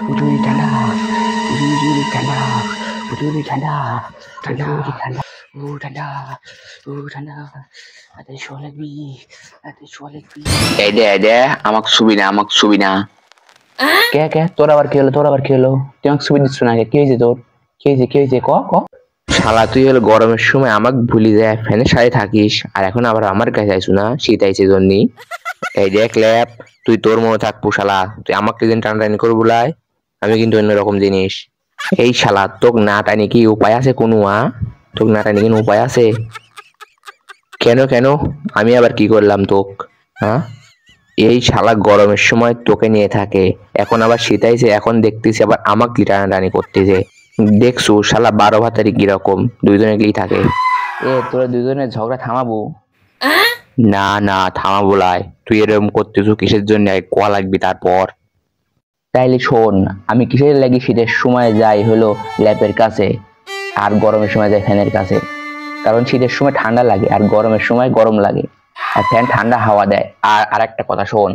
প্রচুর ঠান্ডা, প্রচুর ঠান্ডা, প্রচুর ঠান্ডা, ঠান্ডা, ঠান্ডা, ঠান্ডা, ঠান্ডা, এত শোয়া লাগবি, এত শোয়া লাগবি। এই দে আমাকে ছবি না কে তোর আবার কি হলো? তুই আমাকে ছবি দিচ্ছ না? কি হয়েছে তোর? কি হয়েছে ক ক। শালা তুই হলো গরমের সময় আমাকে ভুলি যায় ফ্যানের সাথে থাকিস, আর এখন আবার আমার কাছে আইসু না শীত আইছে জন্যই। এই দেখ ল্যাপ, তুই তোর মনে থাকবো শালা, তুই আমাকে দিন টানাটানি করবো লাই, আমি কিন্তু অন্যরকম জিনিস। এই শালা তোক না টানি কি উপায় আছে কোনো? তোক না টানি কোনো উপায় আছে? কেন আমি আবার কি করলাম তোক? হ্যাঁ, এই শালা গরমের সময় তোকে নিয়ে থাকে, এখন আবার শীত আইছে, এখন দেখতেছি আবার আমাকে টানাটানি করতেছে। দেখছু শালা 12 ভাতারি কিরকম, দুইজনে গেলেই থাকে। তোরা দুজনের ঝগড়া থামাবো? না থামাবো লাই, তুই এরকম করতেছু কিসের জন্য? কোয়া লাগবি তারপর। তাইলে শোন, আমি কিসের লাগি শীতের সময় যাই হলো ল্যাপের কাছে, আর গরমের সময় যাই ফ্যানের কাছে? কারণ শীতের সময় ঠান্ডা লাগে আর গরমের সময় গরম লাগে, আর ফ্যান ঠান্ডা হাওয়া দেয়। আর আরেকটা কথা শোন,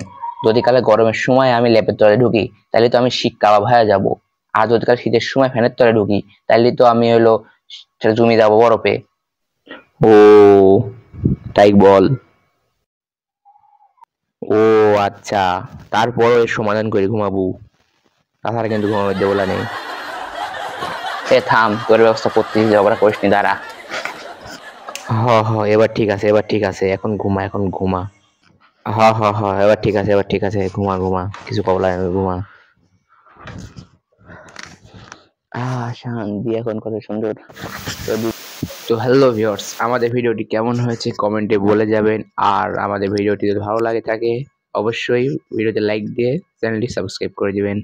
যদি কালে গরমের সময় আমি ল্যাপের তলে ঢুকি তাহলে তো আমি শিক কাবাব হয়ে যাবো, আর যদি কাল শীতের সময় ফ্যানের তলে ঢুকি তাহলে তো আমি হলো জমি যাবো বরফে। ও তাই বল? ও আচ্ছা, তারপরও এর সমাধান করে ঘুমাবো, তাছাড়া কিন্তু ঘুমাবে দেবলা নেই। থাম, তোর ব্যবস্থা করতেছি, ঝগড়া করিস নি, দাঁড়া। এবার ঠিক আছে, এখন ঘুমা। এবার ঠিক আছে, ঘুমা, কিছু কবলা ঘুমা। শান্তি, এখন কত সুন্দর। তো হ্যালো ভিউয়ার্স, আমাদের ভিডিওটি কেমন হয়েছে কমেন্টে বলে যাবেন, আর আমাদের ভিডিওটি যদি ভালো লাগে থাকে অবশ্যই ভিডিওতে লাইক দিয়ে চ্যানেলটি সাবস্ক্রাইব করে দিবেন।